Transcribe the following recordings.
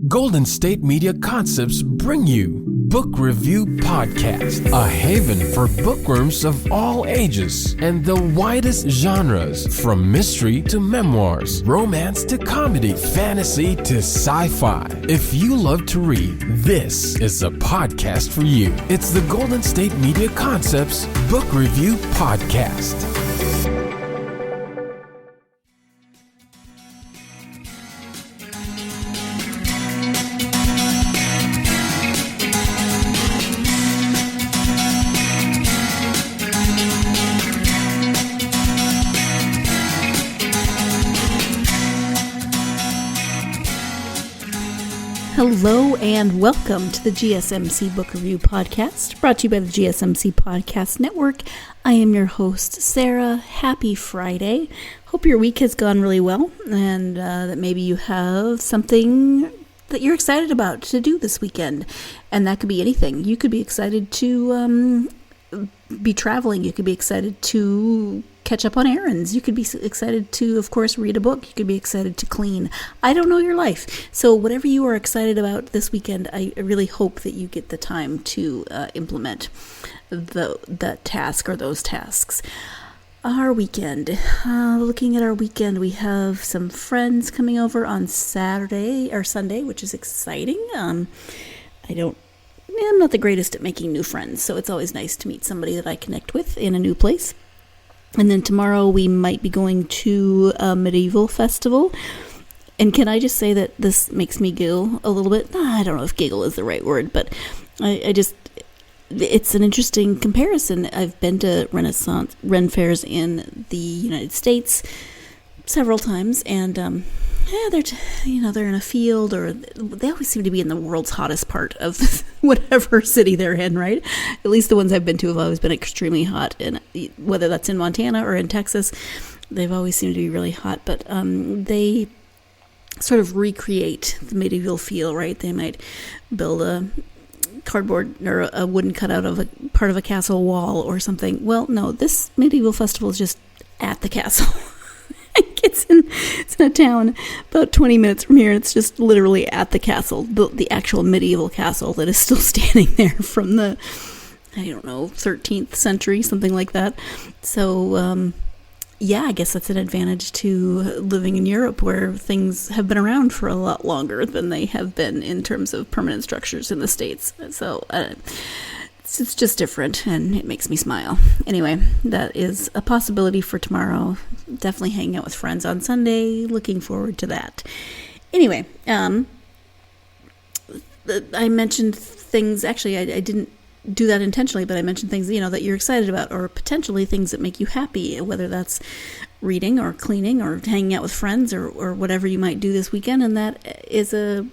Golden State Media Concepts bring you Book Review Podcast, a haven for bookworms of all ages and the widest genres, from mystery to memoirs, romance to comedy, fantasy to sci-fi. If you love to read, this is a podcast for you. It's the Golden State Media Concepts Book Review Podcast. Hello and welcome to the GSMC Book Review Podcast, brought to you by the GSMC Podcast Network. I am your host, Sarah. Happy Friday. Hope your week has gone really well and that maybe you have something that you're excited about to do this weekend. And that could be anything. You could be excited to be traveling. You could be excited to catch up on errands. You could be excited to, of course, read a book. You could be excited to clean. I don't know your life. So whatever you are excited about this weekend, I really hope that you get the time to implement that task or those tasks. Our weekend. Looking at our weekend, we have some friends coming over on Saturday or Sunday, which is exciting. I'm not the greatest at making new friends, so it's always nice to meet somebody that I connect with in a new place. And then tomorrow we might be going to a medieval festival. And can I just say that this makes me giggle a little bit? I don't know if giggle is the right word, but it's an interesting comparison. I've been to Ren fairs in the United States several times, and they're in a field, or they always seem to be in the world's hottest part of whatever city they're in, right? At least the ones I've been to have always been extremely hot, and whether that's in Montana or in Texas, they've always seemed to be really hot. But they sort of recreate the medieval feel, right? They might build a cardboard or a wooden cutout of a part of a castle wall or something. Well, no, this medieval festival is just at the castle. It's in a town about 20 minutes from here, and it's just literally at the castle, the actual medieval castle that is still standing there from the, 13th century, something like that. So, I guess that's an advantage to living in Europe, where things have been around for a lot longer than they have been in terms of permanent structures in the States. So, it's just different, and it makes me smile. Anyway, that is a possibility for tomorrow. Definitely hanging out with friends on Sunday. Looking forward to that. Anyway, I mentioned things. Actually, I didn't do that intentionally, but I mentioned things, that you're excited about, or potentially things that make you happy, whether that's reading or cleaning or hanging out with friends or whatever you might do this weekend. And that is a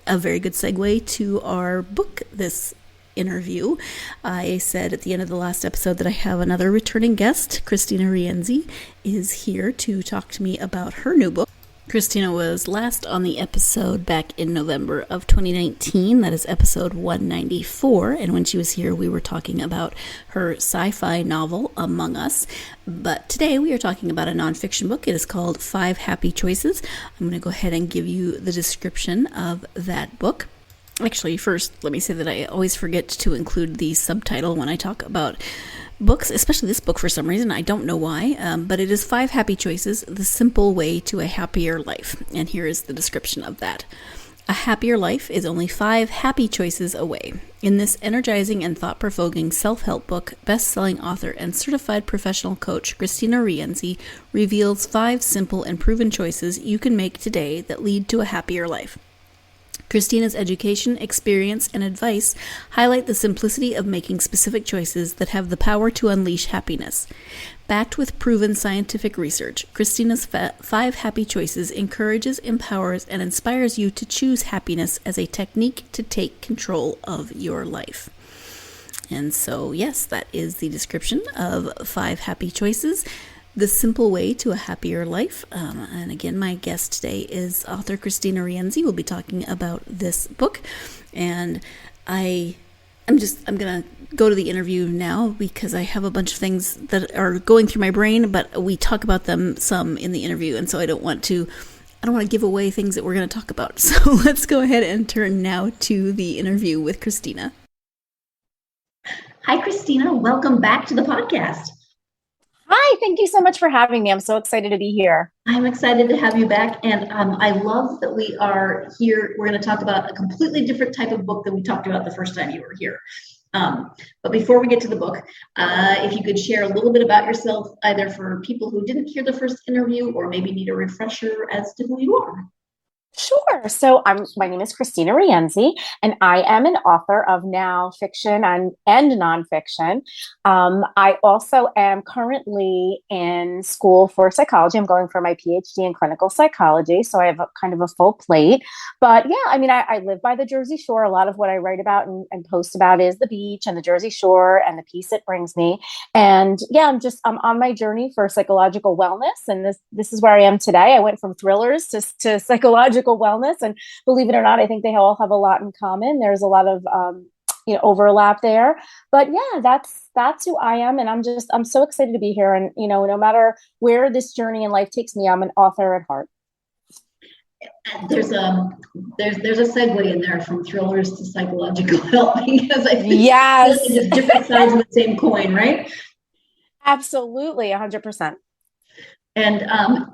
very good segue to our book this interview. I said at the end of the last episode that I have another returning guest. Kristina Rienzi is here to talk to me about her new book. Kristina was last on the episode back in November of 2019. That is episode 194. And when she was here, we were talking about her sci-fi novel, Among Us. But today we are talking about a nonfiction book. It is called 5 Happy Choices. I'm going to go ahead and give you the description of that book. Actually, first, let me say that I always forget to include the subtitle when I talk about books, especially this book for some reason. I don't know why, but it is 5 Happy Choices, the simple way to a happier life. And here is the description of that. A happier life is only 5 happy choices away. In this energizing and thought-provoking self-help book, best-selling author and certified professional coach Kristina Rienzi reveals 5 simple and proven choices you can make today that lead to a happier life. Kristina's education, experience, and advice highlight the simplicity of making specific choices that have the power to unleash happiness. Backed with proven scientific research, Kristina's 5 Happy Choices encourages, empowers, and inspires you to choose happiness as a technique to take control of your life. And so, yes, that is the description of 5 Happy Choices. The simple way to a happier life. And again, my guest today is author Kristina Rienzi. We'll be talking about this book. And I'm going to go to the interview now because I have a bunch of things that are going through my brain, but we talk about them some in the interview. And so I don't want to I don't want to give away things that we're going to talk about. So let's go ahead and turn now to the interview with Kristina. Hi, Kristina. Welcome back to the podcast. Hi, thank you so much for having me. I'm so excited to be here. I'm excited to have you back. And I love that we are here. We're going to talk about a completely different type of book than we talked about the first time you were here. But before we get to the book, if you could share a little bit about yourself, either for people who didn't hear the first interview or maybe need a refresher as to who you are. Sure. So my name is Kristina Rienzi, and I am an author of now fiction and nonfiction. I also am currently in school for psychology. I'm going for my PhD in clinical psychology, so I have kind of a full plate. But yeah, I mean, I live by the Jersey Shore. A lot of what I write about and post about is the beach and the Jersey Shore and the peace it brings me. And yeah, I'm on my journey for psychological wellness, and this is where I am today. I went from thrillers to psychological wellness, and believe it or not, I think they all have a lot in common. There's a lot of overlap there, but yeah, that's who I am, and I'm so excited to be here. And no matter where this journey in life takes me, I'm an author at heart. There's a segue in there from thrillers to psychological health, because I think yes, it's just different sides of the same coin, right? Absolutely, 100%. And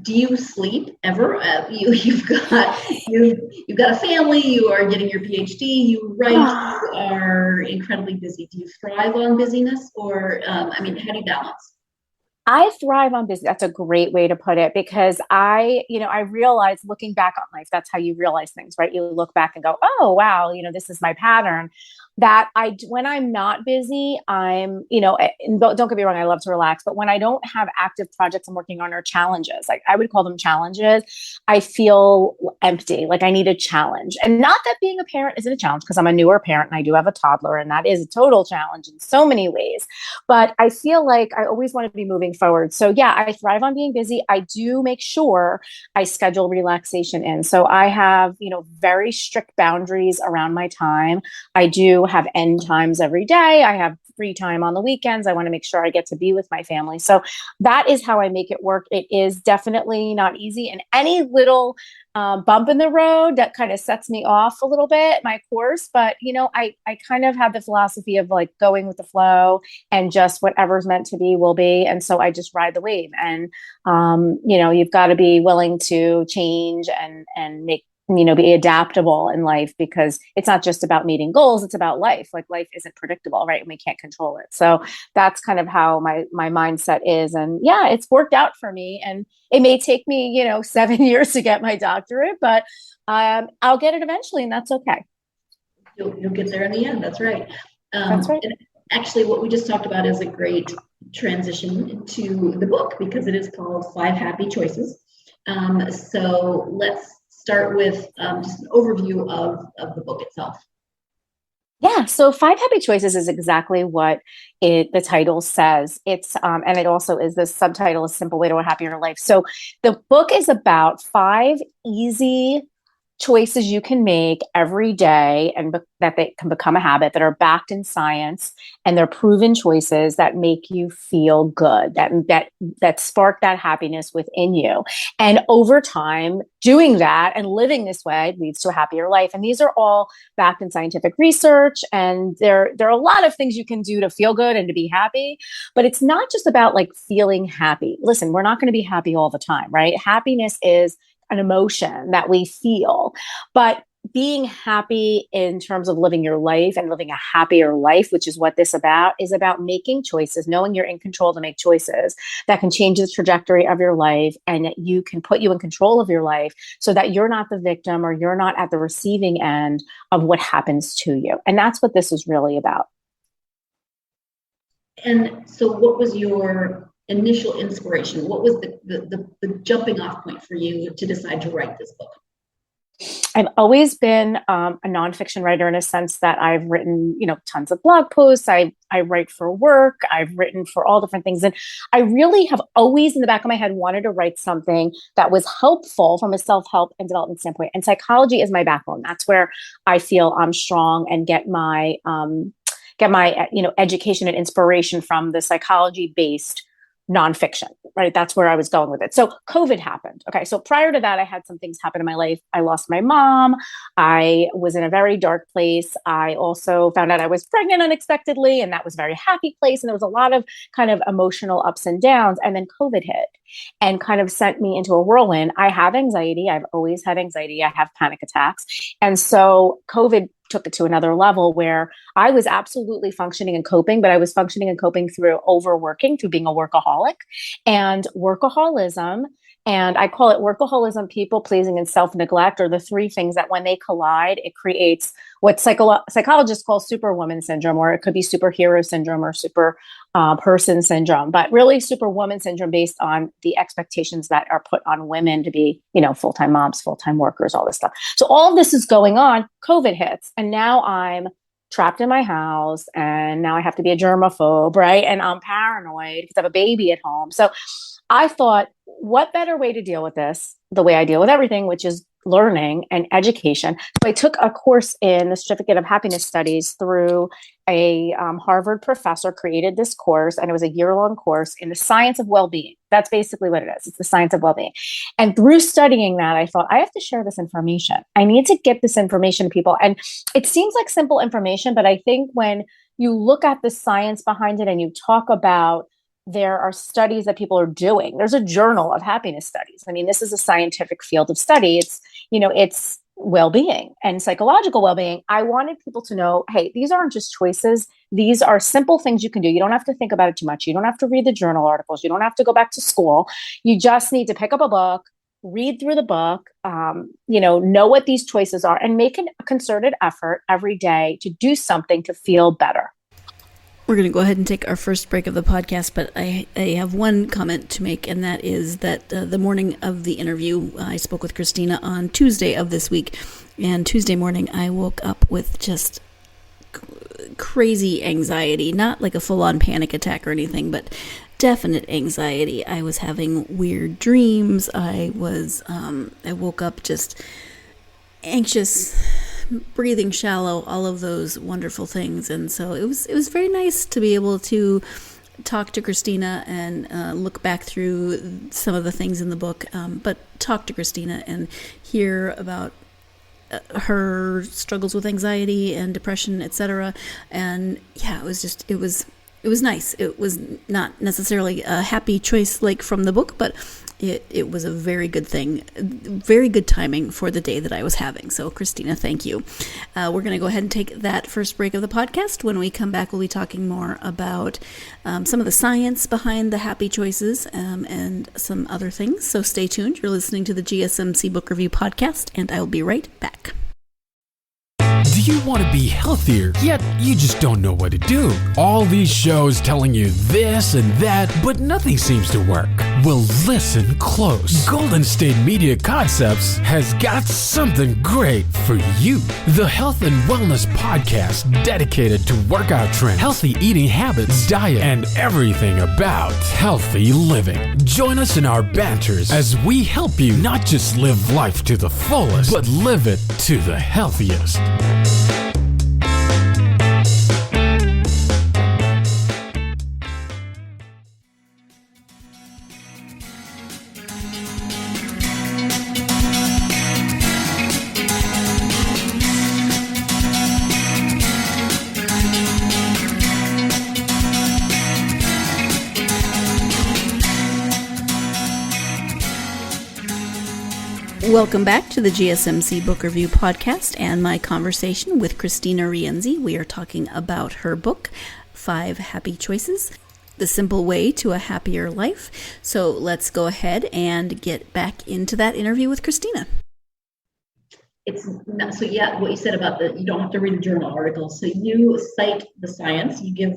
do you sleep ever? You've got a family. You are getting your PhD. You write. You are incredibly busy. Do you thrive on busyness, or how do you balance? I thrive on busy. That's a great way to put it, because I realize, looking back on life, that's how you realize things, right? You look back and go, oh, wow, this is my pattern. That when I'm not busy, I'm, and don't get me wrong, I love to relax, but when I don't have active projects I'm working on or challenges, like I would call them challenges, I feel empty, like I need a challenge. And not that being a parent isn't a challenge, because I'm a newer parent and I do have a toddler, and that is a total challenge in so many ways. But I feel like I always want to be moving forward. So yeah, I thrive on being busy. I do make sure I schedule relaxation in. So I have, very strict boundaries around my time. I do have end times every day. I have free time on the weekends. I want to make sure I get to be with my family. So that is how I make it work. It is definitely not easy. And any little bump in the road that kind of sets me off a little bit, my course. But, I kind of have the philosophy of like going with the flow, and just whatever's meant to be will be. And so I just ride the wave. And, you've got to be willing to change and make, be adaptable in life, because it's not just about meeting goals. It's about life. Like life isn't predictable, right? And we can't control it. So that's kind of how my mindset is. And yeah, it's worked out for me, and it may take me, 7 years to get my doctorate, but I'll get it eventually, and that's okay. You'll get there in the end. That's right. That's right. And actually, what we just talked about is a great transition to the book, because it is called 5 Happy Choices. So let's start with just an overview of the book itself. Yeah, so 5 Happy Choices is exactly what the title says. It's and it also is, the subtitle is Simple Way to a Happier Life. So the book is about 5 easy choices you can make every day, and that they can become a habit, that are backed in science, and they're proven choices that make you feel good, that spark that happiness within you. And over time, doing that and living this way leads to a happier life. And these are all backed in scientific research, and there are a lot of things you can do to feel good and to be happy. But it's not just about like feeling happy. Listen, we're not going to be happy all the time, right? Happiness is an emotion that we feel, but being happy in terms of living your life and living a happier life, which is what this is about making choices, knowing you're in control to make choices that can change the trajectory of your life, and that you can put you in control of your life, so that you're not the victim, or you're not at the receiving end of what happens to you. And that's what this is really about. And so what was your initial inspiration? What was the jumping off point for you to decide to write this book? I've always been a nonfiction writer, in a sense that I've written, tons of blog posts. I write for work. I've written for all different things. And I really have always in the back of my head wanted to write something that was helpful from a self-help and development standpoint. And psychology is my backbone. That's where I feel I'm strong and get my education and inspiration from, the psychology-based nonfiction, right? That's where I was going with it. So COVID happened. Okay. So prior to that, I had some things happen in my life. I lost my mom. I was in a very dark place. I also found out I was pregnant unexpectedly, and that was a very happy place. And there was a lot of kind of emotional ups and downs. And then COVID hit and kind of sent me into a whirlwind. I have anxiety. I've always had anxiety. I have panic attacks. And so COVID took it to another level where I was absolutely functioning and coping, but I was functioning and coping through overworking, through being a workaholic, and workaholism. And I call it workaholism, people pleasing, and self-neglect are the three things that when they collide, it creates what psychologists call superwoman syndrome, or it could be superhero syndrome or super person syndrome, but really superwoman syndrome based on the expectations that are put on women to be, full-time moms, full-time workers, all this stuff. So all of this is going on, COVID hits, and now I'm trapped in my house, and now I have to be a germaphobe, right? And I'm paranoid because I have a baby at home. So I thought, what better way to deal with this, the way I deal with everything, which is learning and education. So I took a course in the Certificate of Happiness Studies through a Harvard professor created this course, and it was a year-long course in the science of well-being. That's basically what it is. It's the science of well-being. And through studying that, I thought, I have to share this information. I need to get this information to people. And it seems like simple information, but I think when you look at the science behind it and you talk about there are studies that people are doing. There's a journal of happiness studies. I mean, this is a scientific field of study. It's well-being and psychological well-being. I wanted people to know, hey, these aren't just choices. These are simple things you can do. You don't have to think about it too much. You don't have to read the journal articles. You don't have to go back to school. You just need to pick up a book, read through the book, know what these choices are, and make a concerted effort every day to do something to feel better. We're going to go ahead and take our first break of the podcast, but I have one comment to make, and that is that the morning of the interview, I spoke with Kristina on Tuesday of this week, and Tuesday morning I woke up with just crazy anxiety, not like a full-on panic attack or anything, but definite anxiety. I was having weird dreams. I woke up just anxious, breathing shallow, all of those wonderful things. And so it was very nice to be able to talk to Kristina and look back through some of the things in the book, but talk to Kristina and hear about her struggles with anxiety and depression, etc. And yeah, it was nice. It was not necessarily a happy choice like from the book, but it was a very good thing, very good timing for the day that I was having. So Kristina, thank you. We're going to go ahead and take that first break of the podcast. When we come back, we'll be talking more about some of the science behind the happy choices and some other things. So stay tuned. You're listening to the GSMC Book Review Podcast, and I'll be right back. Do you want to be healthier, yet you just don't know what to do? All these shows telling you this and that, but nothing seems to work. Well, listen close. Golden State Media Concepts has got something great for you. The Health and Wellness Podcast dedicated to workout trends, healthy eating habits, diet, and everything about healthy living. Join us in our banters as we help you not just live life to the fullest, but live it to the healthiest. Welcome back to the GSMC Book Review Podcast and my conversation with Kristina Rienzi. We are talking about her book, 5 Happy Choices, The Simple Way to a Happier Life. So let's go ahead and get back into that interview with Kristina. It's not, so yeah, what you said about you don't have to read the journal articles. So you cite the science, you give,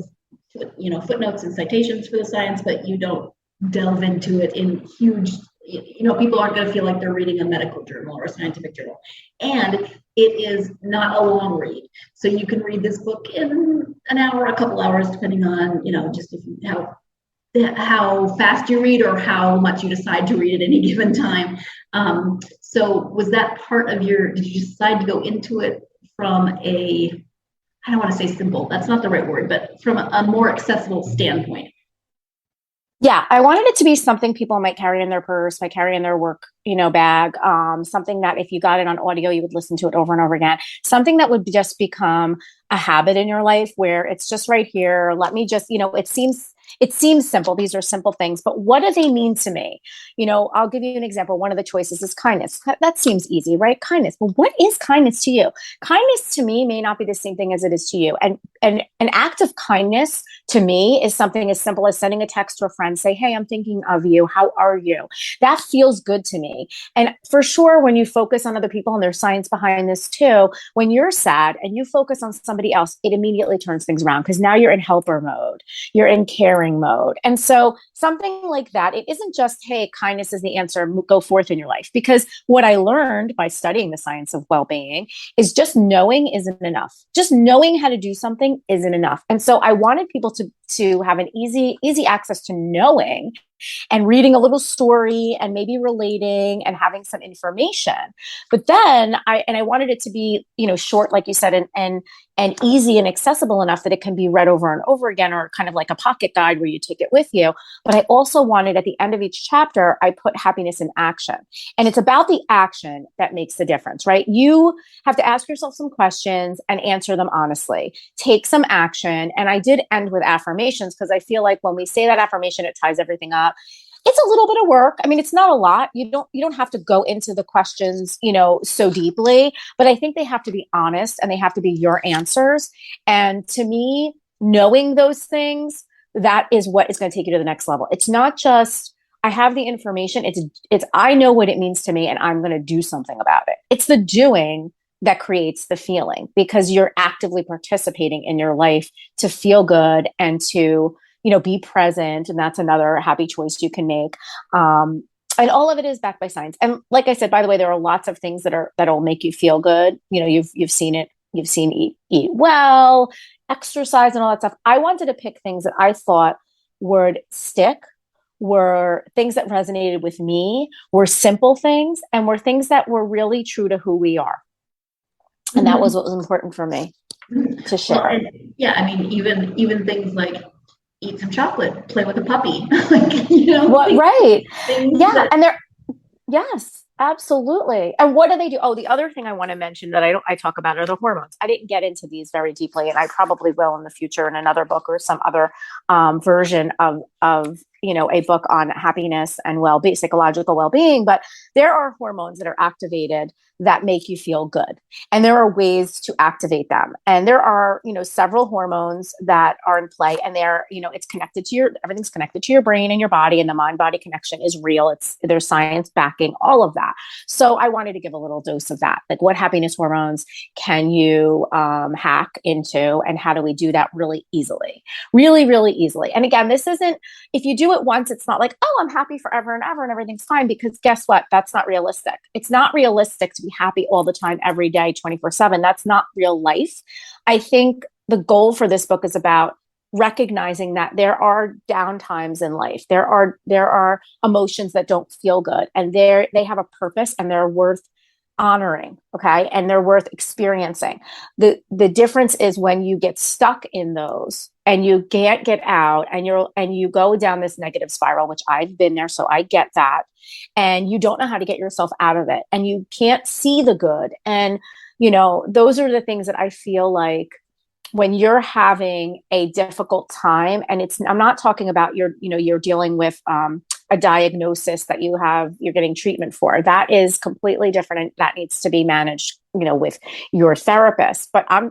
footnotes and citations for the science, but you don't delve into it in huge, people aren't going to feel like they're reading a medical journal or a scientific journal. And it is not a long read. So you can read this book in an hour, a couple hours, depending on, just how fast you read or how much you decide to read at any given time. So was that part of did you decide to go into it from I don't want to say simple, that's not the right word, but from a more accessible standpoint? Yeah, I wanted it to be something people might carry in their purse, might carry in their work, bag. Something that if you got it on audio, you would listen to it over and over again. Something that would just become a habit in your life where it's just right here. Let me just, it seems simple. These are simple things, but what do they mean to me? I'll give you an example. One of the choices is kindness. That seems easy, right? Kindness. Well, what is kindness to you? Kindness to me may not be the same thing as it is to you. And an act of kindness to me is something as simple as sending a text to a friend, say, hey, I'm thinking of you. How are you? That feels good to me. And for sure, when you focus on other people, and there's science behind this too, when you're sad and you focus on somebody else, it immediately turns things around because now you're in helper mode, you're in caring mode. And so something like that, it isn't just, hey, kindness is the answer, go forth in your life. Because what I learned by studying the science of well-being is just knowing isn't enough. Just knowing how to do something isn't enough. And so I wanted people to have an easy access to knowing and reading a little story and maybe relating and having some information. But then I wanted it to be, short, like you said, and easy and accessible enough that it can be read over and over again, or kind of like a pocket guide where you take it with you. But I also wanted at the end of each chapter, I put happiness in action. And it's about the action that makes the difference, right? You have to ask yourself some questions and answer them honestly. Take some action. And I did end with affirmations because I feel like when we say that affirmation, it ties everything up. It's a little bit of work. I mean, it's not a lot. You don't have to go into the questions, so deeply, but I think they have to be honest and they have to be your answers. And to me, knowing those things, that is what is going to take you to the next level. It's not just I have the information. It's I know what it means to me and I'm going to do something about it. It's the doing that creates the feeling because you're actively participating in your life to feel good and to be present. And that's another happy choice you can make. And all of it is backed by science. And like I said, by the way, there are lots of things that'll make you feel good. You've seen it. You've seen eat well, exercise and all that stuff. I wanted to pick things that I thought would stick, were things that resonated with me, were simple things, and were things that were really true to who we are. And that was what was important for me to share. Well, yeah, I mean, even things like eat some chocolate, play with a puppy. Like, right. Yeah. That... And yes, absolutely. And what do they do? Oh, the other thing I want to mention that I talk about are the hormones. I didn't get into these very deeply, and I probably will in the future in another book or some other version of a book on happiness and well-being, psychological well-being. But there are hormones that are activated that make you feel good. And there are ways to activate them. And there are, several hormones that are in play, and they're, it's connected to everything's connected to your brain and your body, and the mind-body connection is real. There's science backing all of that. So I wanted to give a little dose of that. Like, what happiness hormones can you hack into, and how do we do that really easily? Really, really easily. And again, this isn't, if you do it once, it's not like, oh, I'm happy forever and ever and everything's fine, because guess what? That's not realistic. It's not realistic to be happy all the time, every day, 24/7. That's not real life. I think the goal for this book is about recognizing that there are down times in life. There are emotions that don't feel good, and they have a purpose and they're worth honoring. Okay. And they're worth experiencing. The difference is when you get stuck in those and you can't get out, and you go down this negative spiral, which I've been there. So I get that. And you don't know how to get yourself out of it, and you can't see the good. And, those are the things that I feel like when you're having a difficult time, and I'm not talking about you're dealing with, a diagnosis that you're getting treatment for. That is completely different, and that needs to be managed, with your therapist,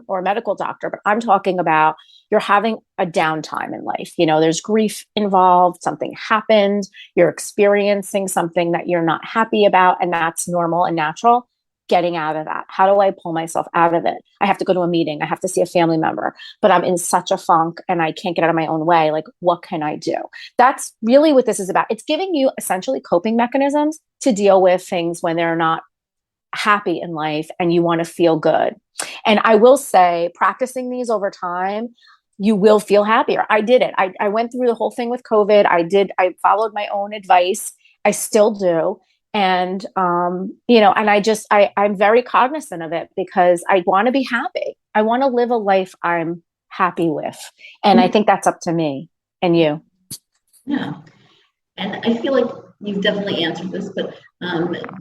or a medical doctor. But I'm talking about you're having a downtime in life. There's grief involved, something happened, you're experiencing something that you're not happy about, and that's normal and natural. Getting out of that. How do I pull myself out of it? I have to go to a meeting. I have to see a family member, but I'm in such a funk and I can't get out of my own way. Like, what can I do? That's really what this is about. It's giving you essentially coping mechanisms to deal with things when they're not happy in life and you want to feel good. And I will say, practicing these over time, you will feel happier. I did it. I went through the whole thing with COVID. I followed my own advice. I still do. And, and I'm very cognizant of it because I want to be happy. I want to live a life I'm happy with. And I think that's up to me and you. Yeah. And I feel like you've definitely answered this, but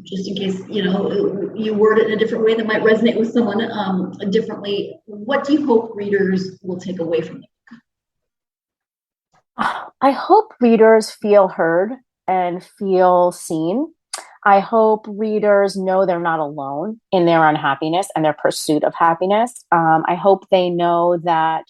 just in case, you word it in a different way that might resonate with someone differently, what do you hope readers will take away from the book? I hope readers feel heard and feel seen. I hope readers know they're not alone in their unhappiness and their pursuit of happiness. I hope they know that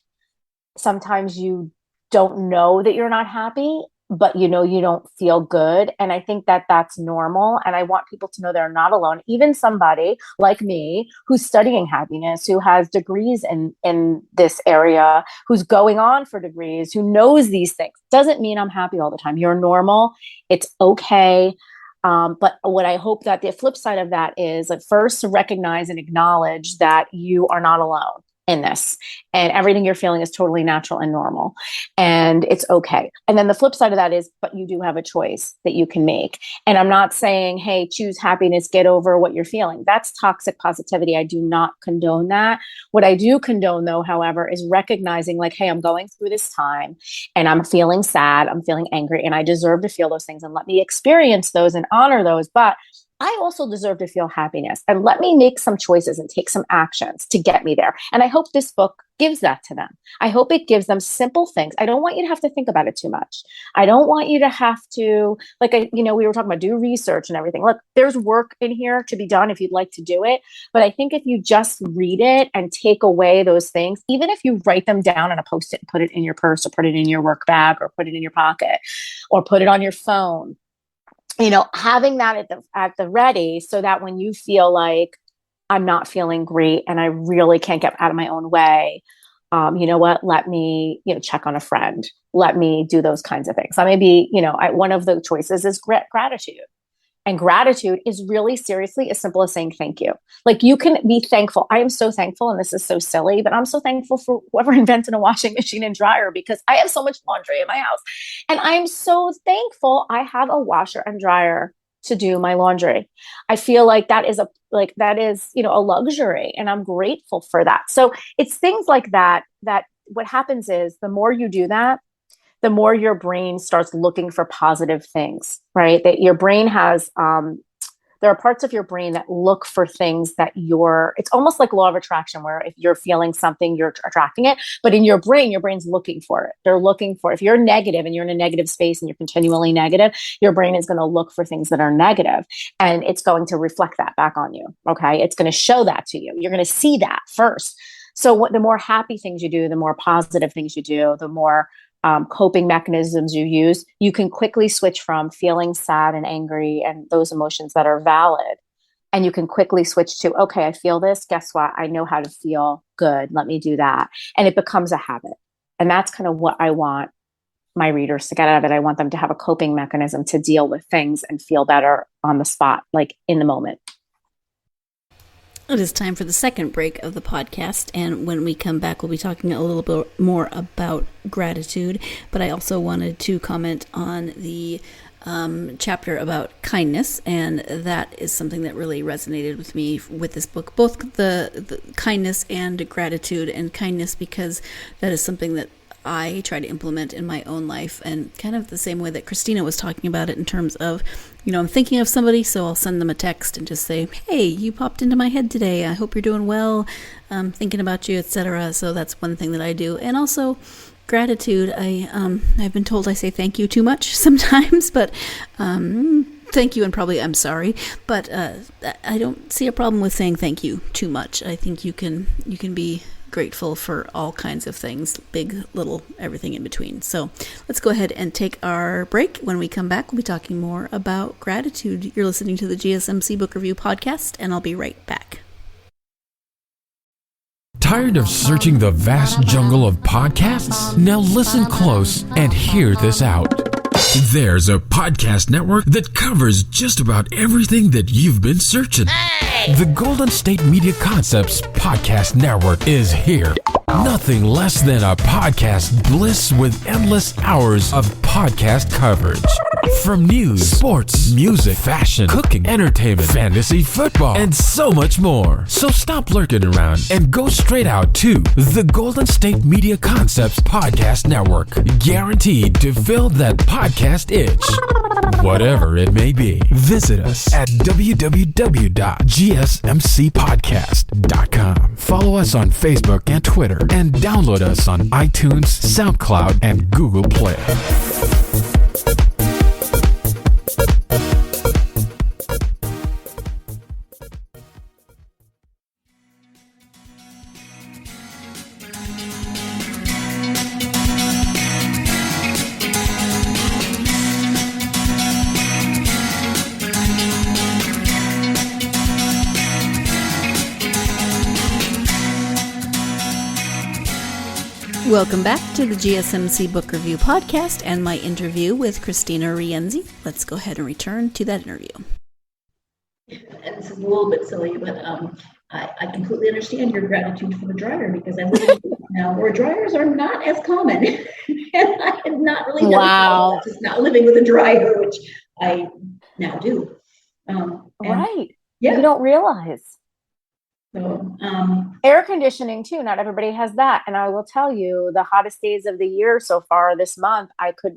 sometimes you don't know that you're not happy, but you don't feel good. And I think that that's normal. And I want people to know they're not alone. Even somebody like me who's studying happiness, who has degrees in this area, who's going on for degrees, who knows these things, doesn't mean I'm happy all the time. You're normal. It's okay. But what I hope that the flip side of that is at first to recognize and acknowledge that you are not alone in this, and everything you're feeling is totally natural and normal, and it's okay. And then the flip side of that is, but you do have a choice that you can make. And I'm not saying, hey, choose happiness, get over what you're feeling. That's toxic positivity. I do not condone that. What I do condone, though, however, is recognizing like, hey, I'm going through this time and I'm feeling sad, I'm feeling angry, and I deserve to feel those things, and let me experience those and honor those. But I also deserve to feel happiness, and let me make some choices and take some actions to get me there. And I hope this book gives that to them. I hope it gives them simple things. I don't want you to have to think about it too much. I don't want you to have to, we were talking about do research and everything. Look, there's work in here to be done if you'd like to do it. But I think if you just read it and take away those things, even if you write them down on a Post-it and put it in your purse or put it in your work bag or put it in your pocket or put it on your phone, having that at the ready, so that when you feel like I'm not feeling great and I really can't get out of my own way, you know what, let me, check on a friend. Let me do those kinds of things. So maybe, one of the choices is gratitude. And gratitude is really seriously as simple as saying thank you. Like you can be thankful. I am so thankful, and this is so silly, but I'm so thankful for whoever invented a washing machine and dryer, because I have so much laundry in my house. And I am so thankful I have a washer and dryer to do my laundry. I feel like that is a luxury, and I'm grateful for that. So it's things like that what happens is the more you do that, the more your brain starts looking for positive things, right? That your brain has, there are parts of your brain that look for things that it's almost like law of attraction, where if you're feeling something, you're attracting it. But in your brain's looking for it. They're looking for, if you're negative and you're in a negative space and you're continually negative, your brain is going to look for things that are negative, and it's going to reflect that back on you. Okay. It's going to show that to you. You're going to see that first. So the more happy things you do, the more positive things you do, the more coping mechanisms you use, you can quickly switch from feeling sad and angry and those emotions that are valid. And you can quickly switch to, okay, I feel this. Guess what? I know how to feel good. Let me do that. And it becomes a habit. And that's kind of what I want my readers to get out of it. I want them to have a coping mechanism to deal with things and feel better on the spot, like in the moment. It is time for the second break of the podcast, and when we come back, we'll be talking a little bit more about gratitude, but I also wanted to comment on the chapter about kindness, and that is something that really resonated with me with this book, both the kindness and gratitude, and kindness because that is something that I try to implement in my own life, and kind of the same way that Kristina was talking about it in terms of, I'm thinking of somebody, so I'll send them a text and just say, hey, you popped into my head today. I hope you're doing well. I'm thinking about you, etc. So that's one thing that I do. And also gratitude. I've been told I say thank you too much sometimes, but thank you and probably I'm sorry. But I don't see a problem with saying thank you too much. I think you can be grateful for all kinds of things, big, little, everything in between. So let's go ahead and take our break. When we come back, we'll be talking more about gratitude. You're listening to the GSMC Book Review Podcast, and I'll be right back. Tired of searching the vast jungle of podcasts? Now listen close and hear this out. There's a podcast network that covers just about everything that you've been searching. Hey! The Golden State Media Concepts Podcast Network is here. Nothing less than a podcast bliss with endless hours of podcast coverage. From news, sports, music, fashion, cooking, entertainment, fantasy, football, and so much more. So stop lurking around and go straight out to the Golden State Media Concepts Podcast Network. Guaranteed to fill that podcast itch. Whatever it may be. Visit us at www.gsmcpodcast.com. Follow us on Facebook and Twitter, and download us on iTunes, SoundCloud, and Google Play. Welcome back to the GSMC Book Review Podcast and my interview with Kristina Rienzi. Let's go ahead and return to that interview. And this is a little bit silly, but I completely understand your gratitude for the dryer, because I live in now where dryers are not as common. And I had not really Wow. just not living with a dryer, which I now do. Right. Yeah. You don't realize. So, Air conditioning too. Not everybody has that. And I will tell you, the hottest days of the year so far this month,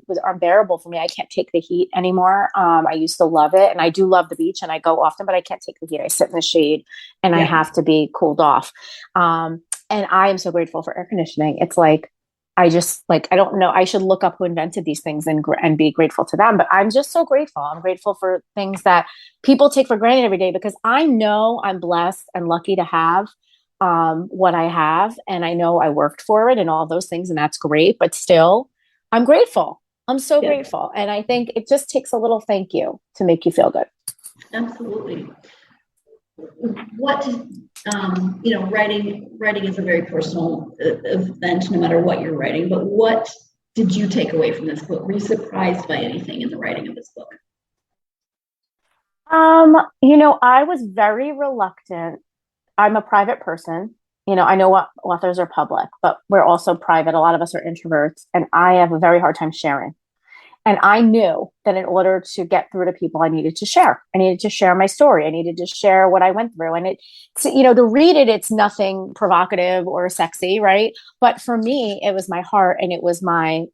was unbearable for me. I can't take the heat anymore. I used to love it, and I do love the beach, and I go often, but I can't take the heat. I sit in the shade, and I have to be cooled off. And I am so grateful for air conditioning. It's like, I don't know. I should look up who invented these things and be grateful to them. But I'm just so grateful. I'm grateful for things that people take for granted every day, because I know I'm blessed and lucky to have what I have. And I know I worked for it and all those things, and that's great. But still, I'm grateful. I'm so grateful. And I think it just takes a little thank you to make you feel good. Absolutely. What, writing is a very personal event, no matter what you're writing, but what did you take away from this book? Were you surprised by anything in the writing of this book? I was very reluctant. I'm a private person. I know what authors are public, but we're also private. A lot of us are introverts, and I have a very hard time sharing. And I knew that in order to get through to people, I needed to share. I needed to share my story. I needed to share what I went through. And to read it, it's nothing provocative or sexy, right? But for me, it was my heart, and it was my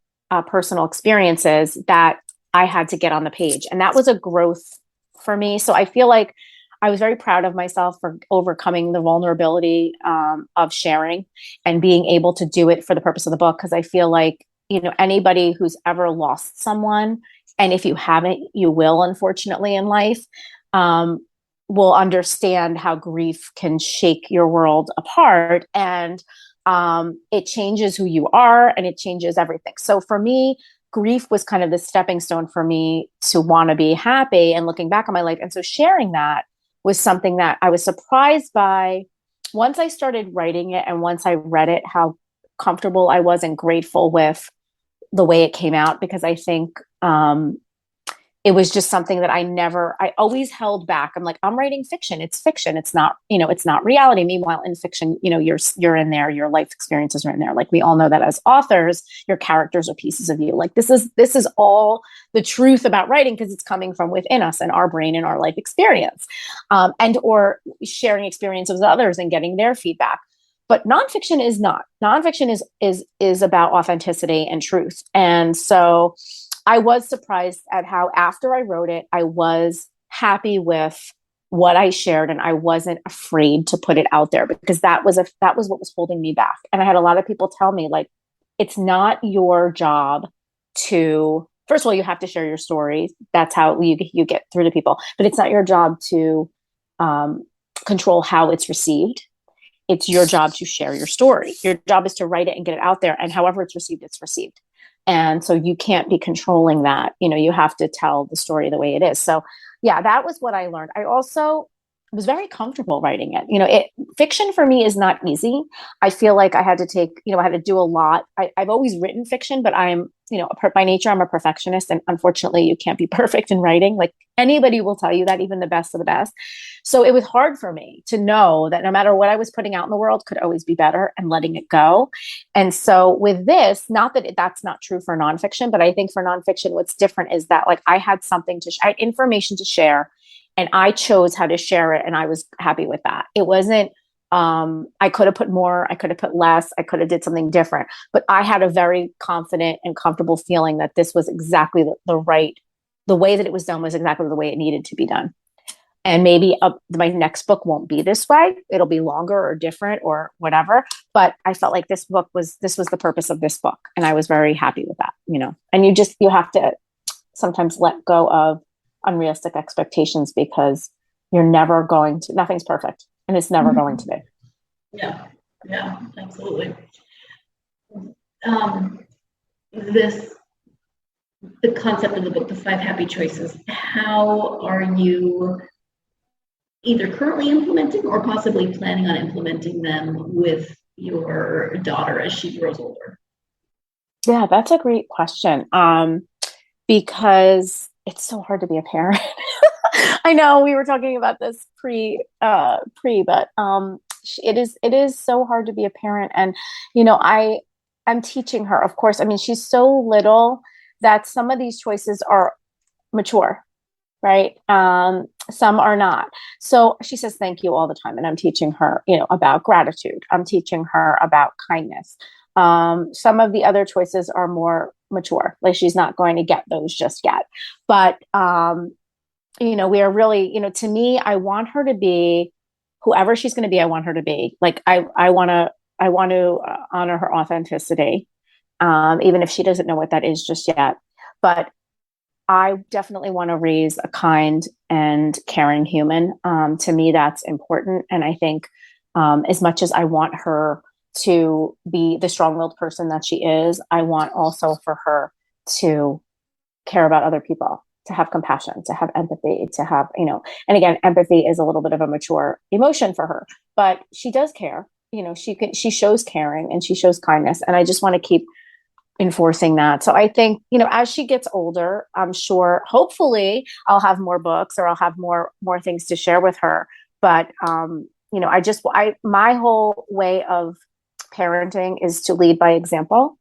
personal experiences that I had to get on the page. And that was a growth for me. So I feel like I was very proud of myself for overcoming the vulnerability of sharing and being able to do it for the purpose of the book. Because I feel like, anybody who's ever lost someone, and if you haven't, you will, unfortunately, in life, will understand how grief can shake your world apart. And it changes who you are, and it changes everything. So for me, grief was kind of the stepping stone for me to want to be happy and looking back on my life. And so sharing that was something that I was surprised by once I started writing it, and once I read it, how comfortable I was and grateful with the way it came out, because I think it was just something that I always held back. I'm like, I'm writing fiction. It's fiction. It's not, it's not reality. Meanwhile, in fiction, you're in there, your life experiences are in there. Like, we all know that as authors, your characters are pieces of you. Like, this is all the truth about writing, because it's coming from within us and our brain and our life experience, or sharing experiences with others and getting their feedback. But nonfiction is not. Nonfiction is about authenticity and truth. And so I was surprised at how, after I wrote it, I was happy with what I shared, and I wasn't afraid to put it out there, because that was what was holding me back. And I had a lot of people tell me, like, it's not your job to, first of all, you have to share your story. That's how you get through to people. But it's not your job to control how it's received. It's your job to share your story. Your job is to write it and get it out there. And however it's received, it's received. And so you can't be controlling that. You have to tell the story the way it is. So yeah, that was what I learned. I also was very comfortable writing it. Fiction for me is not easy. I feel like I had to I had to do a lot. I've always written fiction, but I'm, by nature, I'm a perfectionist. And unfortunately, you can't be perfect in writing. Like anybody will tell you that, even the best of the best. So it was hard for me to know that no matter what I was putting out in the world could always be better, and letting it go. And so with this, not that that's not true for nonfiction, but I think for nonfiction, what's different is that like I had I had information to share, and I chose how to share it. And I was happy with that. It wasn't, I could have put more, I could have put less, I could have did something different, but I had a very confident and comfortable feeling that this was exactly the way that it was done was exactly the way it needed to be done. And maybe my next book won't be this way. It'll be longer or different or whatever. But I felt like this was the purpose of this book. And I was very happy with that, and you have to sometimes let go of unrealistic expectations, because nothing's perfect, and it's never going to be. Yeah, absolutely. The concept of the book, the 5 happy choices, how are you either currently implementing or possibly planning on implementing them with your daughter as she grows older? Yeah, that's a great question. Because it's so hard to be a parent. I know we were talking about this but it is so hard to be a parent. And, I'm teaching her, of course. I mean, she's so little that some of these choices are mature, right? Some are not. So she says thank you all the time. And I'm teaching her, about gratitude. I'm teaching her about kindness. Some of the other choices are more mature, like she's not going to get those just yet. But, we are really, to me, I want her to be whoever she's going to be. I want her to be like, I want to honor her authenticity. Even if she doesn't know what that is just yet, but I definitely want to raise a kind and caring human. To me, that's important. And I think, as much as I want her to be the strong-willed person that she is, I want also for her to care about other people, to have compassion, to have empathy, to have, and again, empathy is a little bit of a mature emotion for her, but she does care. She shows caring and she shows kindness. And I just want to keep enforcing that. So I think, as she gets older, I'm sure, hopefully I'll have more books, or I'll have more things to share with her. But, my whole way of parenting is to lead by example.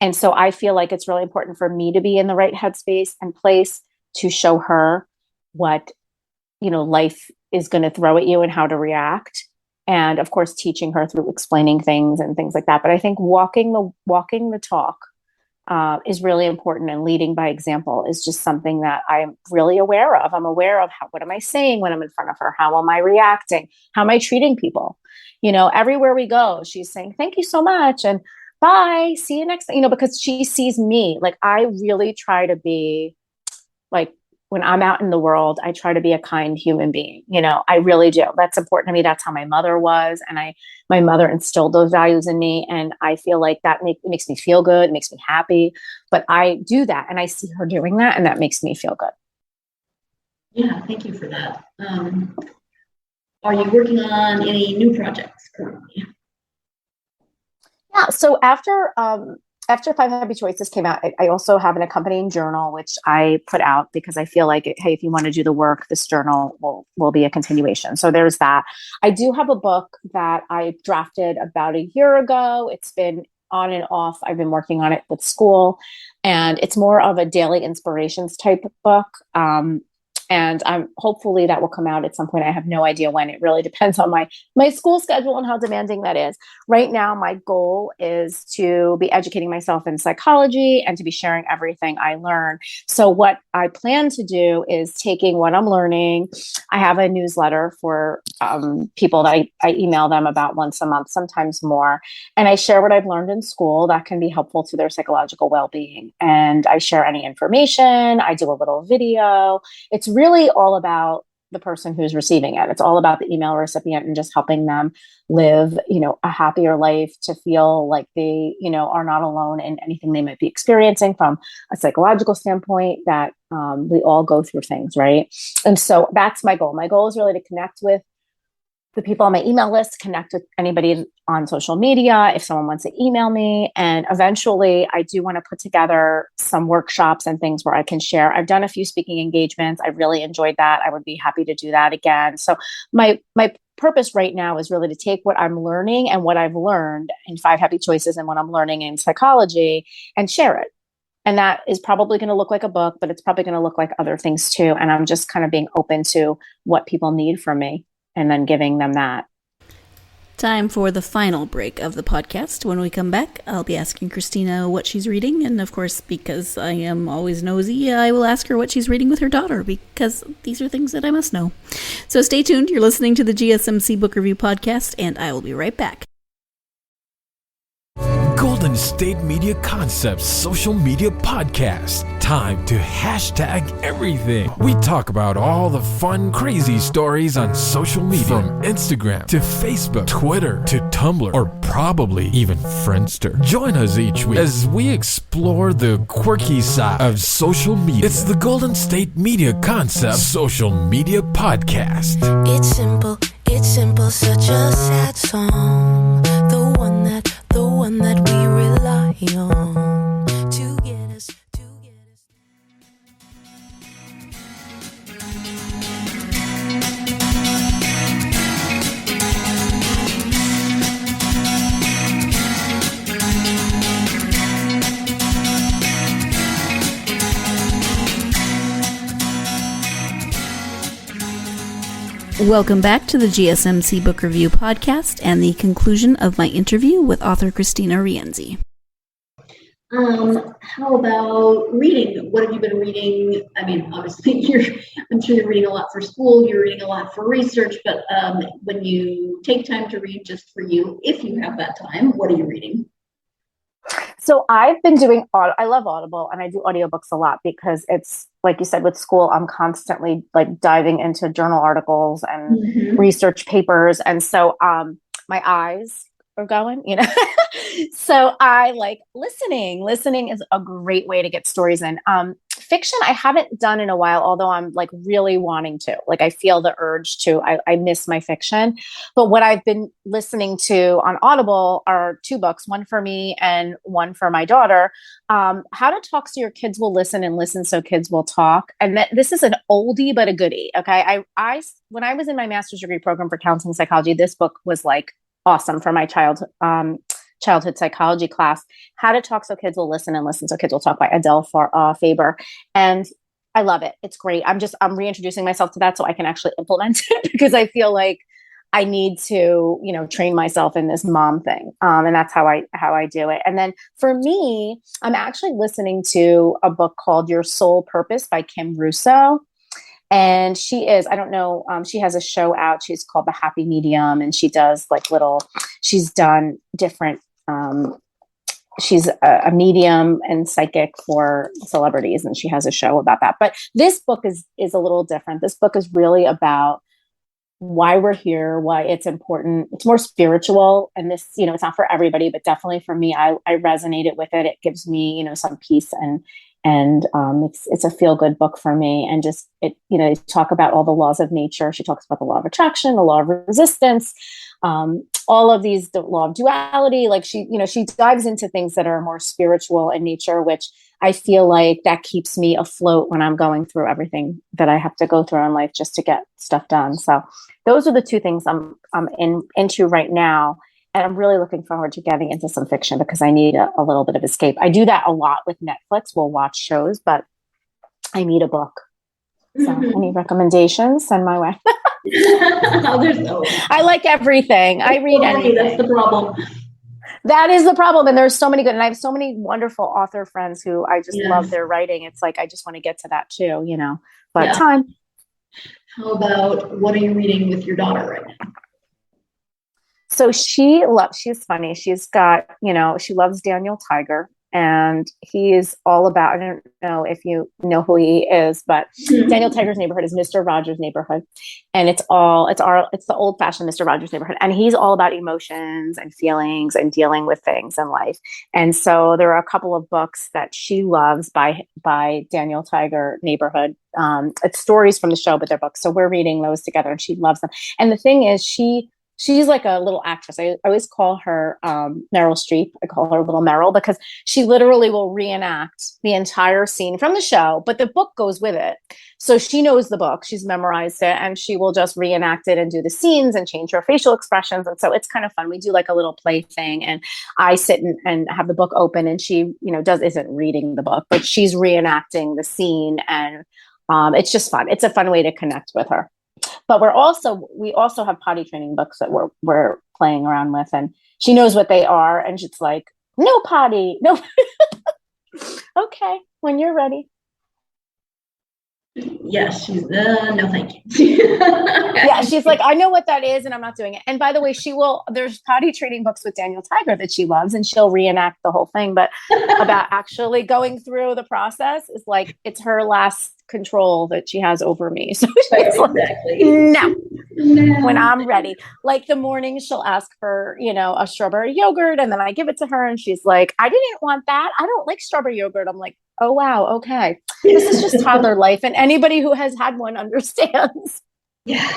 And so I feel like it's really important for me to be in the right headspace and place to show her what, life is going to throw at you and how to react. And of course, teaching her through explaining things and things like that. But I think walking the talk is really important, and leading by example is just something that I'm really aware of. I'm aware of what am I saying when I'm in front of her? How am I reacting? How am I treating people? Everywhere we go, she's saying, thank you so much. And bye, see you next time, because she sees me. Like, I really try to be like, when I'm out in the world, I try to be a kind human being. I really do. That's important to me. That's how my mother was. And my mother instilled those values in me. And I feel like that makes me feel good. It makes me happy. But I do that, and I see her doing that, and that makes me feel good. Yeah, thank you for that. Are you working on any new projects currently? Yeah. So after 5 Happy Choices came out, I also have an accompanying journal, which I put out because I feel like, hey, if you want to do the work, this journal will be a continuation. So there's that. I do have a book that I drafted about a year ago. It's been on and off. I've been working on it with school, and it's more of a daily inspirations type book. And hopefully that will come out at some point. I have no idea when. It really depends on my school schedule and how demanding that is. Right now, my goal is to be educating myself in psychology and to be sharing everything I learn. So what I plan to do is taking what I'm learning. I have a newsletter for people that I email them about once a month, sometimes more. And I share what I've learned in school that can be helpful to their psychological well-being. And I share any information. I do a little video. It's really all about the person who's receiving it. It's all about the email recipient and just helping them live, a happier life, to feel like they, are not alone in anything they might be experiencing from a psychological standpoint, that we all go through things, right? And so that's my goal. My goal is really to connect with the people on my email list, connect with anybody on social media if someone wants to email me. And eventually I do want to put together some workshops and things where I can share. I've done a few speaking engagements. I really enjoyed that. I would be happy to do that again. So my purpose right now is really to take what I'm learning and what I've learned in 5 Happy Choices and what I'm learning in psychology and share it. And that is probably going to look like a book, but it's probably going to look like other things too. And I'm just kind of being open to what people need from me and then giving them that. Time for the final break of the podcast. When we come back, I'll be asking Kristina what she's reading. And of course, because I am always nosy, I will ask her what she's reading with her daughter, because these are things that I must know. So stay tuned. You're listening to the GSMC Book Review Podcast, and I will be right back. Golden State Media Concepts Social Media Podcast. Time to hashtag everything. We talk about all the fun, crazy stories on social media. From Instagram to Facebook, Twitter to Tumblr, or probably even Friendster. Join us each week as we explore the quirky side of social media. It's the Golden State Media Concepts Social Media Podcast. It's simple, such a sad song. The one that we rely on to get us. Welcome back to the GSMC Book Review Podcast and the conclusion of my interview with author Kristina Rienzi. How about reading? What have you been reading? I mean, obviously, I'm sure you're reading a lot for school, you're reading a lot for research, but when you take time to read just for you, if you have that time, what are you reading? So I've been doing, I love Audible, and I do audiobooks a lot because it's, like you said, with school, I'm constantly like diving into journal articles and research papers. And so my eyes are going, so I like listening. Listening is a great way to get stories in. Fiction, I haven't done in a while, although I'm like really wanting to. Like I feel the urge to. I miss my fiction. But what I've been listening to on Audible are 2 books, one for me and one for my daughter. How to Talk So Your Kids Will Listen and Listen So Kids Will Talk. And this is an oldie but a goodie. Okay, I when I was in my master's degree program for counseling psychology, this book was like awesome for my childhood psychology class. How to Talk So Kids Will Listen and Listen So Kids Will Talk by Adele Faber. And I love it. It's great. I'm reintroducing myself to that so I can actually implement it because I feel like I need to, train myself in this mom thing. And that's how I do it. And then for me, I'm actually listening to a book called Your Soul Purpose by Kim Russo. And she has a show out. She's called The Happy Medium, and she does she's done different, she's a medium and psychic for celebrities, and she has a show about that. But this book is a little different. This book is really about why we're here, why it's important. It's more spiritual, and this, it's not for everybody, but definitely for me, I resonated with it. It gives me, some peace and it's a feel-good book for me. And just they talk about all the laws of nature. She talks about the law of attraction, the law of resistance, all of these, the law of duality. Like she dives into things that are more spiritual in nature, which I feel like that keeps me afloat when I'm going through everything that I have to go through in life just to get stuff done. So those are the 2 things I'm into right now. And I'm really looking forward to getting into some fiction because I need a little bit of escape. I do that a lot with Netflix. We'll watch shows, but I need a book. So any recommendations? Send my way. I like everything. I read anything. That's the problem. That is the problem. And there's so many good, and I have so many wonderful author friends who I just love their writing. It's like, I just want to get to that too, but time. How about, what are you reading with your daughter right now? So she's funny. She's got, she loves Daniel Tiger. And he is all about, I don't know if you know who he is, but Daniel Tiger's Neighborhood is Mr. Rogers' Neighborhood. And it's the old fashioned Mr. Rogers' Neighborhood. And he's all about emotions and feelings and dealing with things in life. And so there are a couple of books that she loves by Daniel Tiger Neighborhood. It's stories from the show, but they're books. So we're reading those together and she loves them. And the thing is, she's like a little actress. I always call her Meryl Streep. I call her Little Meryl because she literally will reenact the entire scene from the show, but the book goes with it. So she knows the book, she's memorized it, and she will just reenact it and do the scenes and change her facial expressions. And so it's kind of fun. We do like a little play thing, and I sit and have the book open, and she, isn't reading the book, but she's reenacting the scene, and it's just fun. It's a fun way to connect with her. But we also have potty training books that we're playing around with, and she knows what they are, and she's like, no potty, no. Okay, when you're ready. Yeah, she's no, thank you. Yeah, she's like, I know what that is, and I'm not doing it. And by the way, there's potty training books with Daniel Tiger that she loves, and she'll reenact the whole thing. But about actually going through the process is like, it's her last control that she has over me. So she's exactly. Like, no, when I'm ready. Like the morning she'll ask for, a strawberry yogurt, and then I give it to her, and she's like, I didn't want that. I don't like strawberry yogurt. I'm like, oh, wow. Okay. This is just toddler life. And anybody who has had one understands. Yeah.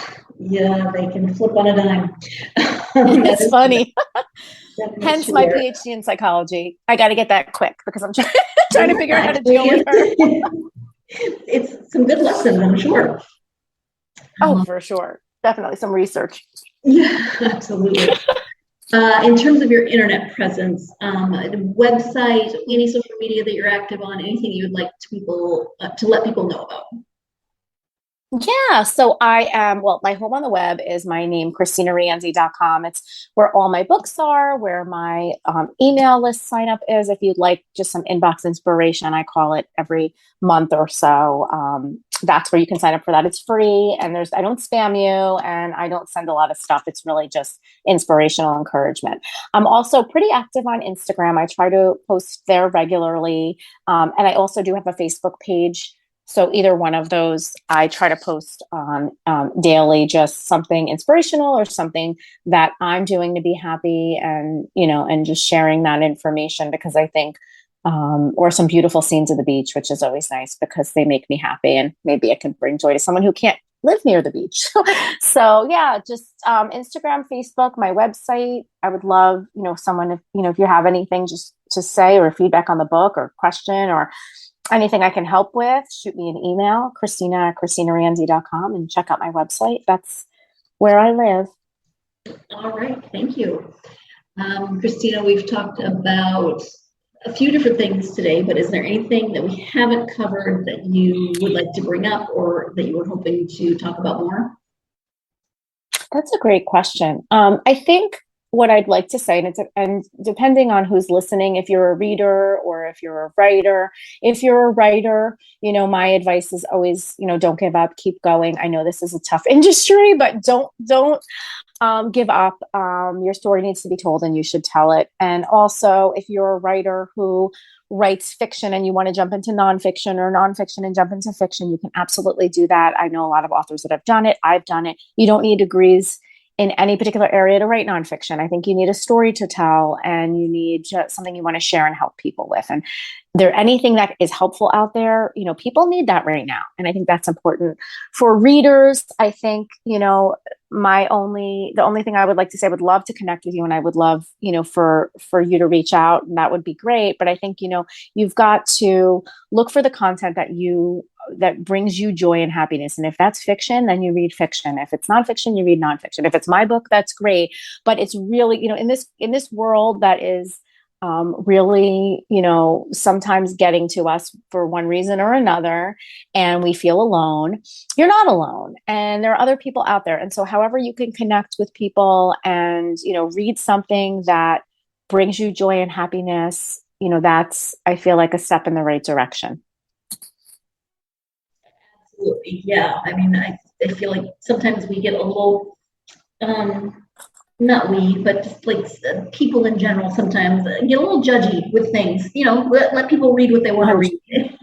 They can flip on a dime. It's funny. Hence my PhD in psychology. I got to get that quick because I'm trying to figure out how to deal with her. It's some good lessons, I'm sure. Oh, for sure. Definitely some research. Yeah, absolutely. In terms of your internet presence, website, any social media that you're active on, anything you would like to let people know about? Yeah, so I am, my home on the web is my name, KristinaRienzi.com. It's where all my books are, where my email list sign up is. If you'd like just some inbox inspiration, I call it every month or so. That's where you can sign up for that. It's free, and I don't spam you, and I don't send a lot of stuff. It's really just inspirational encouragement. I'm also pretty active on Instagram. I try to post there regularly. And I also do have a Facebook page. So either one of those, I try to post on daily, just something inspirational or something that I'm doing to be happy, and, and just sharing that information because I think, or some beautiful scenes of the beach, which is always nice because they make me happy, and maybe I can bring joy to someone who can't live near the beach. So yeah, just Instagram, Facebook, my website. I would love, someone, if you have anything just to say or feedback on the book or question or anything I can help with, shoot me an email, Kristina@KristinaRienzi.com, and check out my website. That's where I live. All right. Thank you. Kristina, we've talked about a few different things today, but is there anything that we haven't covered that you would like to bring up or that you were hoping to talk about more? That's a great question. I think what I'd like to say, and depending on who's listening, if you're a reader or if you're a writer, my advice is always, don't give up, keep going. I know this is a tough industry, but don't give up. Your story needs to be told, and you should tell it. And also, if you're a writer who writes fiction and you want to jump into nonfiction, or nonfiction and jump into fiction, you can absolutely do that. I know a lot of authors that have done it. I've done it. You don't need degrees in any particular area to write nonfiction. I think you need a story to tell, and you need just something you want to share and help people with. And anything that is helpful out there, people need that right now. And I think that's important for readers. I think, the only thing I would like to say, I would love to connect with you, and I would love, for you to reach out, and that would be great. But I think, you've got to look for the content that brings you joy and happiness. And if that's fiction, then you read fiction. If it's nonfiction, you read nonfiction. If it's my book, that's great. But it's really, in this world that is really, sometimes getting to us for one reason or another, and we feel alone. You're not alone, and there are other people out there. And so however you can connect with people and, read something that brings you joy and happiness, that's, I feel like, a step in the right direction. Absolutely. Yeah. I mean, I feel like sometimes we get a little not we, but just like people in general sometimes get a little judgy with things. Let people read what they want to read.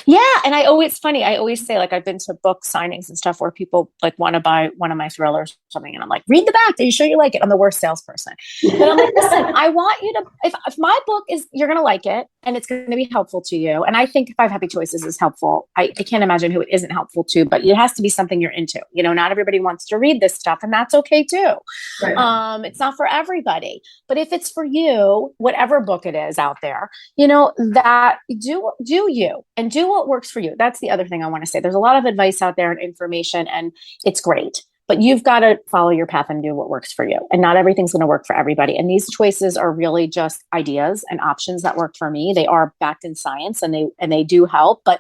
Yeah. And it's funny. I always say, like, I've been to book signings and stuff where people like want to buy one of my thrillers or something. And I'm like, read the back. Are you sure you like it? I'm the worst salesperson. But I'm like, listen, I want you to, if my book is, you're going to like it and it's going to be helpful to you. And I think Five Happy Choices is helpful. I can't imagine who it isn't helpful to, but it has to be something you're into. Not everybody wants to read this stuff, and that's okay too. Right. It's not for everybody, but if it's for you, whatever book it is out there, that do you and do what works for you. That's the other thing I want to say. There's a lot of advice out there and information, and it's great, but you've got to follow your path and do what works for you. And not everything's going to work for everybody. And these choices are really just ideas and options that work for me. They are backed in science, and they do help, but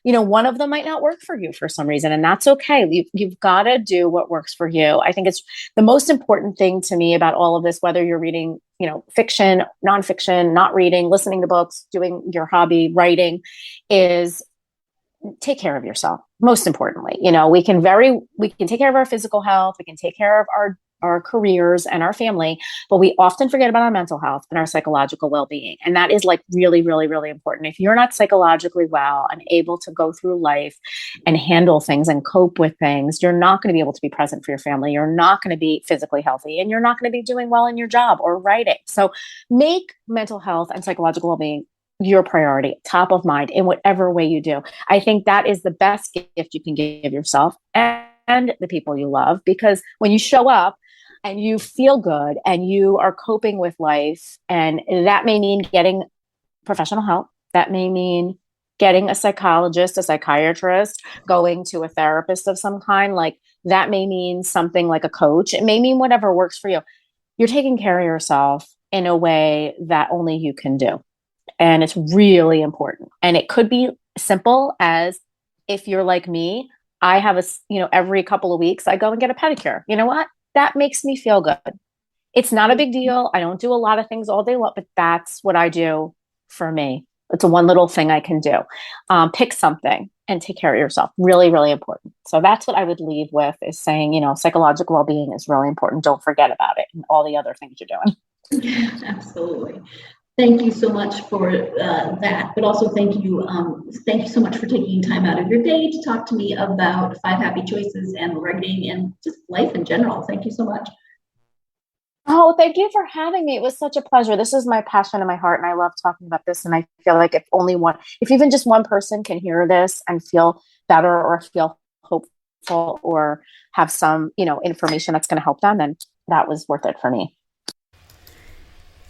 one of them might not work for you for some reason, and that's okay. You've got to do what works for you. I think it's the most important thing to me about all of this, whether you're reading, fiction, nonfiction, not reading, listening to books, doing your hobby, writing, is take care of yourself. Most importantly, we can take care of our physical health. We can take care of our careers and our family, but we often forget about our mental health and our psychological well-being. And that is like really, really, really important. If you're not psychologically well and able to go through life and handle things and cope with things, you're not going to be able to be present for your family. You're not going to be physically healthy, and you're not going to be doing well in your job or writing. So make mental health and psychological well-being your priority, top of mind in whatever way you do. I think that is the best gift you can give yourself and the people you love, because when you show up and you feel good and you are coping with life, and that may mean getting professional help. That may mean getting a psychologist, a psychiatrist, going to a therapist of some kind. Like that may mean something like a coach. It may mean whatever works for you. You're taking care of yourself in a way that only you can do. And it's really important. And it could be simple as, if you're like me, I have every couple of weeks I go and get a pedicure. You know what? That makes me feel good. It's not a big deal. I don't do a lot of things all day long, but that's what I do for me. It's a one little thing I can do. Pick something and take care of yourself. Really, really important. So that's what I would leave with, is saying, psychological well-being is really important. Don't forget about it and all the other things you're doing. Absolutely. Thank you so much for that, but also thank you so much for taking time out of your day to talk to me about Five Happy Choices and writing and just life in general. Thank you so much. Oh, thank you for having me. It was such a pleasure. This is my passion and my heart, and I love talking about this. And I feel like if even just one person can hear this and feel better or feel hopeful or have some, information that's going to help them, then that was worth it for me.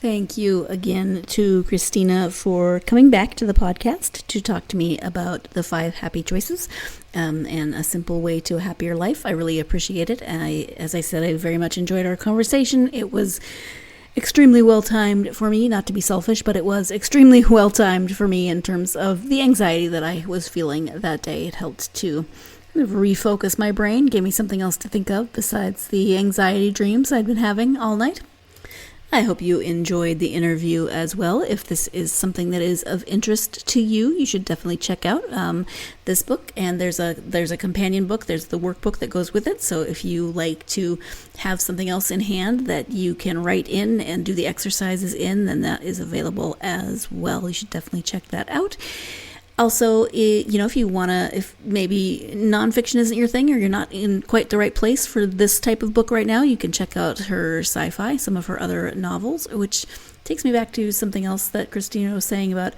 Thank you again to Kristina for coming back to the podcast to talk to me about the 5 happy choices and a simple way to a happier life. I really appreciate it. As I said, I very much enjoyed our conversation. It was extremely well-timed for me, not to be selfish, but it was extremely well-timed for me in terms of the anxiety that I was feeling that day. It helped to kind of refocus my brain, gave me something else to think of besides the anxiety dreams I'd been having all night. I hope you enjoyed the interview as well. If this is something that is of interest to you, you should definitely check out this book. And there's a companion book. There's the workbook that goes with it. So if you like to have something else in hand that you can write in and do the exercises in, then that is available as well. You should definitely check that out. Also, if you want to, if maybe nonfiction isn't your thing or you're not in quite the right place for this type of book right now, you can check out her sci-fi, some of her other novels, which takes me back to something else that Kristina was saying about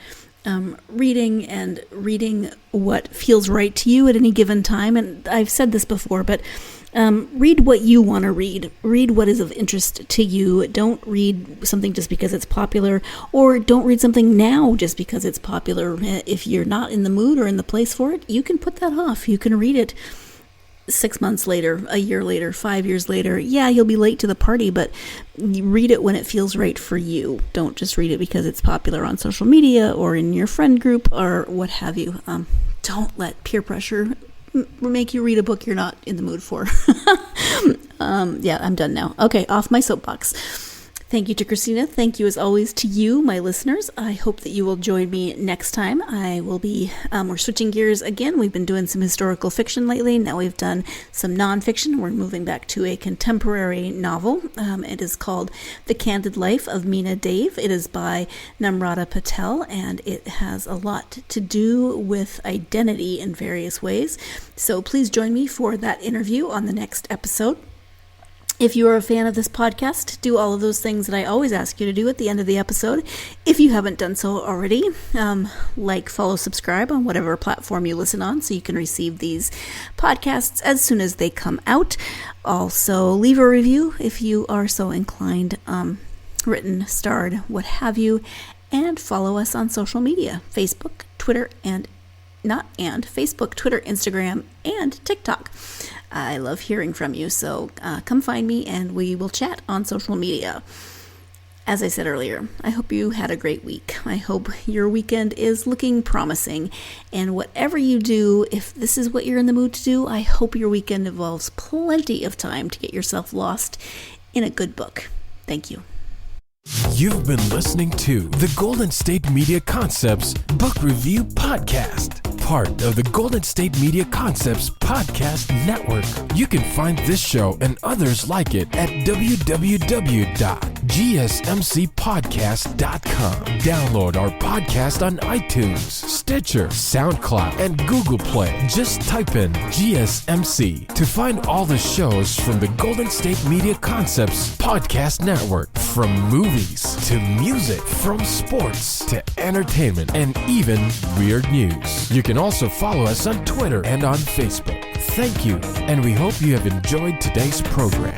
reading and reading what feels right to you at any given time. And I've said this before, but read what you want to read. Read what is of interest to you. Don't read something just because it's popular, or don't read something now just because it's popular. If you're not in the mood or in the place for it, you can put that off. You can read it 6 months later, a year later, 5 years later. Yeah, you'll be late to the party, but you read it when it feels right for you. Don't just read it because it's popular on social media or in your friend group or what have you. Don't let peer pressure make you read a book you're not in the mood for. Yeah, I'm done now. Okay, off my soapbox. Thank you to Kristina. Thank you as always to you, my listeners. I hope that you will join me next time. I will be, we're switching gears again. We've been doing some historical fiction lately. Now we've done some nonfiction. We're moving back to a contemporary novel. It is called The Candid Life of Meena Dave. It is by Namrata Patel, and it has a lot to do with identity in various ways. So please join me for that interview on the next episode. If you are a fan of this podcast, do all of those things that I always ask you to do at the end of the episode. If you haven't done so already, like, follow, subscribe on whatever platform you listen on so you can receive these podcasts as soon as they come out. Also, leave a review if you are so inclined, written, starred, what have you, and follow us on social media, Facebook, Twitter, Facebook, Twitter, Instagram, and TikTok. I love hearing from you, so come find me and we will chat on social media. As I said earlier, I hope you had a great week. I hope your weekend is looking promising, and whatever you do, if this is what you're in the mood to do, I hope your weekend involves plenty of time to get yourself lost in a good book. Thank you. You've been listening to the Golden State Media Concepts Book Review Podcast, part of the Golden State Media Concepts Podcast Network. You can find this show and others like it at www.gsmcpodcast.com. Download our podcast on iTunes, Stitcher, SoundCloud, and Google Play. Just type in GSMC to find all the shows from the Golden State Media Concepts Podcast Network, from movies to music, from sports to entertainment, and even weird news. You can also follow us on Twitter and on Facebook. Thank you, and we hope you have enjoyed today's program.